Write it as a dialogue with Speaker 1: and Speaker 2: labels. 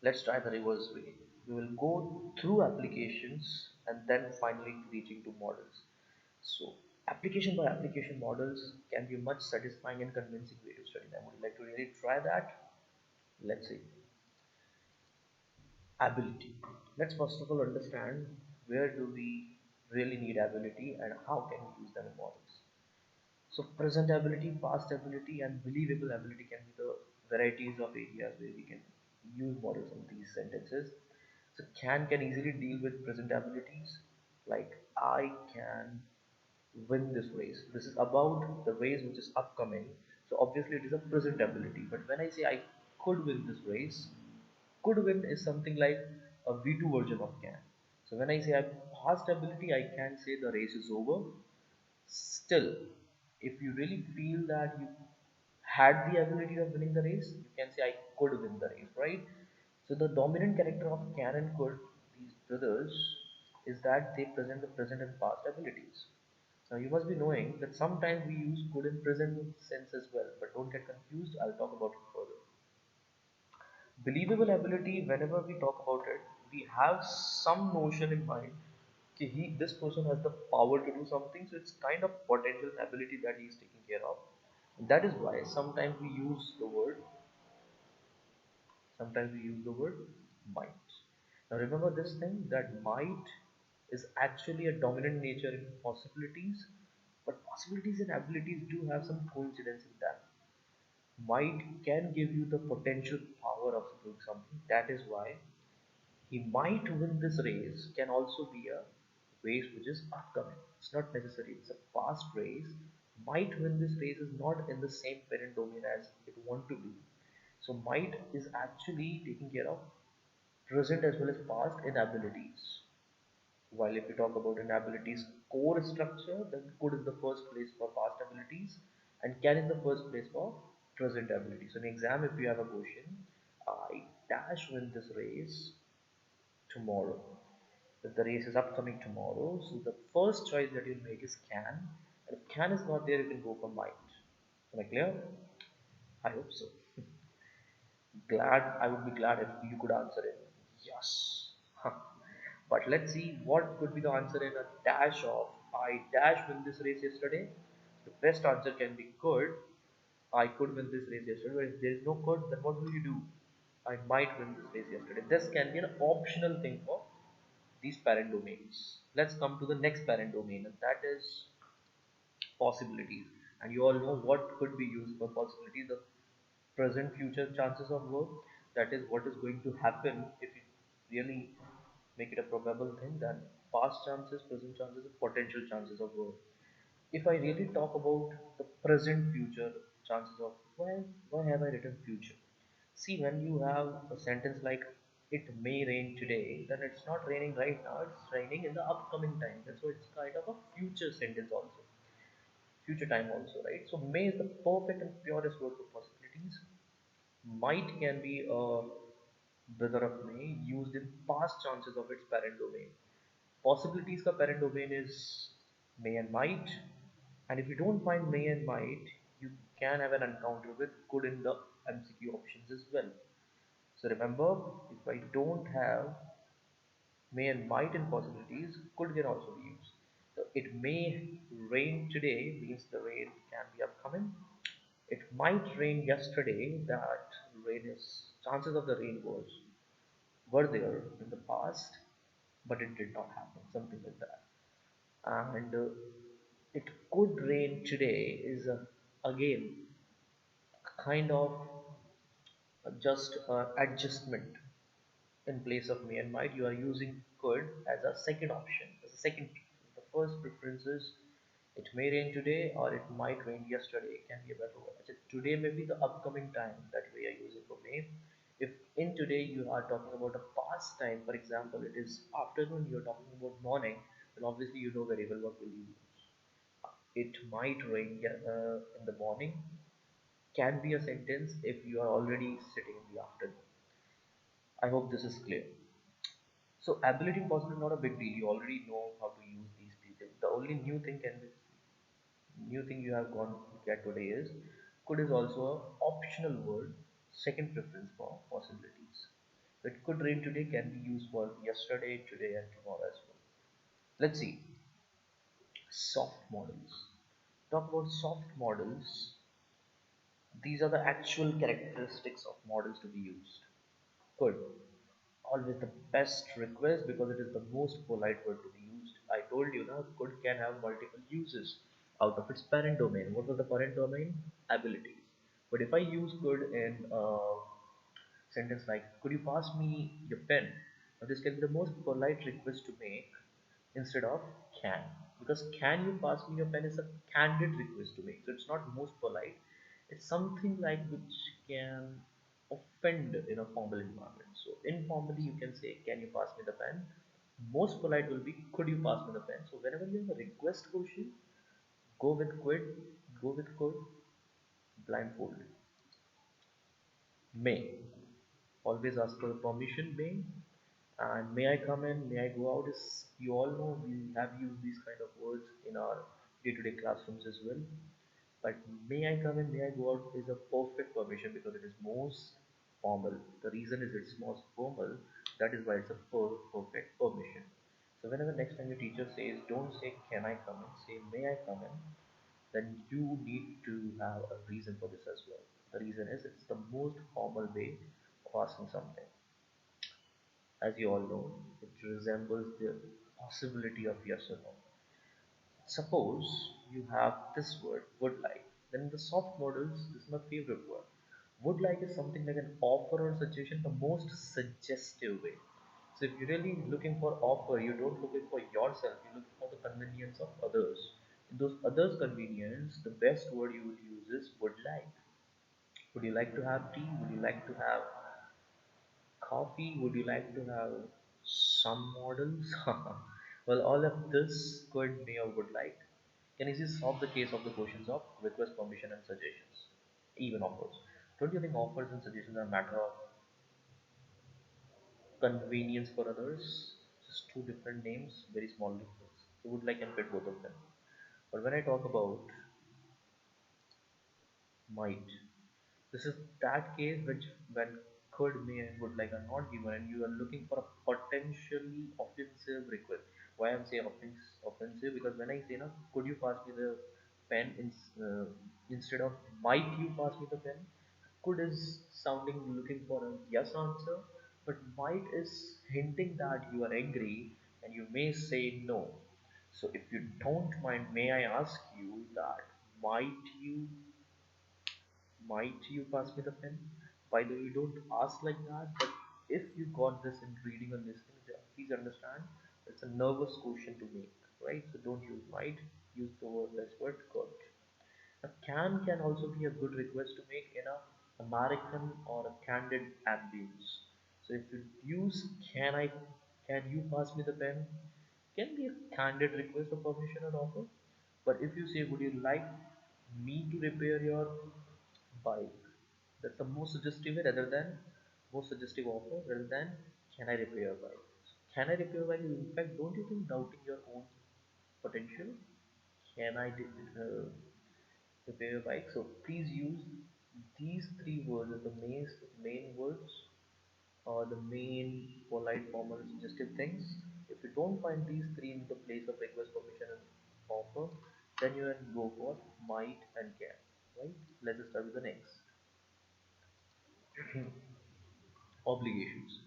Speaker 1: Let's try the reverse way. We will go through applications and then finally reaching to models. So, application by application models can be a much satisfying and convincing way to study them. Would you like to really try that? Let's see. Ability. Let's first of all understand where do we really need ability and how can we use them in models. So present ability, past ability, and believable ability can be the varieties of areas where we can use models in these sentences. So can easily deal with present abilities, like I can win this race. This is about the race which is upcoming. So obviously it is a present ability. But when I say I could win this race, could win is something like a V2 version of can. So when I say I past ability, I can say the race is over. Still, if you really feel that you had the ability of winning the race, you can say I could win the race, right? So the dominant character of can and could, these brothers, is that they present the present and past abilities. Now you must be knowing that sometimes we use could in present sense as well, but don't get confused. I'll talk about it further. Believable ability, whenever we talk about it, we have some notion in mind that this person has the power to do something, so it's kind of potential ability that he is taking care of. That is why sometimes we use the word might. Now remember this thing that might is actually a dominant nature in possibilities, but possibilities and abilities do have some coincidence in that. Might can give you the potential power of doing something. That is why he might win this race can also be a race which is upcoming. It's not necessary, it's a past race. Might win this race is not in the same parent domain as it want to be. So might is actually taking care of present as well as past in abilities. While if we talk about an abilities core structure, then could is the first place for past abilities and can is the first place for present abilities. So in exam, if you have a question, I dash win this race tomorrow. If the race is upcoming tomorrow, so the first choice that you'll make is can. And if can is not there, you can go for might. Am I clear? I hope so. I would be glad if you could answer it. Yes. But let's see what could be the answer in a dash of I dash win this race yesterday. The best answer can be could. I could win this race yesterday. But if there is no could, then what will you do? I might win this race yesterday. This can be an optional thing for these parent domains. Let's come to the next parent domain, and that is possibilities. And you all know what could be used for possibilities. The present future chances of work, that is what is going to happen if you really make it a probable thing. Then past chances, present chances, and potential chances of work. If I really talk about the present future chances of, why have I written future? See, when you have a sentence like it may rain today, then it's not raining right now, it's raining in the upcoming time. That's why it's kind of a future sentence also, future time also, right? So may is the perfect and purest word for possibilities. Might can be a brother of may used in past chances of its parent domain. Possibilities ka parent domain is may and might, and if you don't find may and might, you can have an encounter with could in the MCQ options as well. So remember, if I don't have may and might in possibilities, could can also be used. So it may rain today means the rain can be upcoming. It might rain yesterday, that rain is chances of the rain were there in the past, but it did not happen, something like that. And it could rain today is again kind of just adjustment. In place of may and might, you are using could as a second option, as a second preference. The first preference is it may rain today or it might rain yesterday. It can be a better word. So today may be the upcoming time that we are using for may. If in today you are talking about a past time, for example, it is afternoon, you are talking about morning, then obviously you know very well what will you use. It might rain in the morning can be a sentence if you are already sitting in the afternoon. I hope this is clear. So ability and possibility not a big deal. You already know how to use these things. The only new thing you have gone to get today is could is also a optional word, second preference for possibilities. It could rain today can be used for yesterday, today, and tomorrow as well. Let's see. Soft models. Talk about soft models. These are the actual characteristics of models to be used. Could. Always the best request because it is the most polite word to be used. I told you now, could can have multiple uses out of its parent domain. What was the parent domain? Abilities. But if I use could in a sentence like, could you pass me your pen? Now this can be the most polite request to make instead of can. Because can you pass me your pen is a candid request to make. So it's not most polite. It's something like which can offend in a formal environment. So informally you can say, can you pass me the pen? Most polite will be, could you pass me the pen? So whenever you have a request question, go with could, go with could, blindfold. May. Always ask for permission, may. And may I come in, may I go out is, you all know we have used these kind of words in our day-to-day classrooms as well. But may I come in, may I go out is a perfect permission because it is most formal. The reason is it's most formal, that is why it's a perfect permission. So whenever next time your teacher says, don't say can I come in, say may I come in, then you need to have a reason for this as well. The reason is it's the most formal way of asking something. As you all know, it resembles the possibility of yes or no. Suppose you have this word, would like. Then in the soft models, this is my favorite word. Would like is something like an offer or suggestion, the most suggestive way. So if you're really looking for offer, you don't looking for yourself, you're looking for the convenience of others. In those others' convenience, the best word you would use is would like. Would you like to have tea? Would you like to have coffee? Would you like to have some models? Well, all of this could may or would like. Can easily solve the case of the questions of request, permission, and suggestions, even offers. Don't you think offers and suggestions are a matter of convenience for others? Just two different names, very small difference. So would like and fit both of them. But when I talk about might, this is that case which when could, may, and would like are not given, and you are looking for a potentially offensive request. Why I'm saying offensive? Because when I say now, could you pass me the pen instead of might you pass me the pen? Could is sounding looking for a yes answer, but might is hinting that you are angry and you may say no. So if you don't mind, may I ask you that might you might you pass me the pen? By the way, you don't ask like that, but if you got this in reading or listening, then please understand it's a nervous question to make, right? So don't use might, use the word less word could. A can also be a good request to make in a American or a candid ambience. So if you use can you pass me the pen? Can be a candid request of permission or offer. But if you say, would you like me to repair your bike? That's the most suggestive way rather than most suggestive offer rather than can I repair your bike? Can I repair your bike? In fact, don't you think doubting your own potential? Can I repair your bike? So please use these three words as the main words or the main polite formal suggestive things. If you don't find these three in the place of request, permission, and offer, then you can go for might and can. Right? Let's start with the next. Obligations.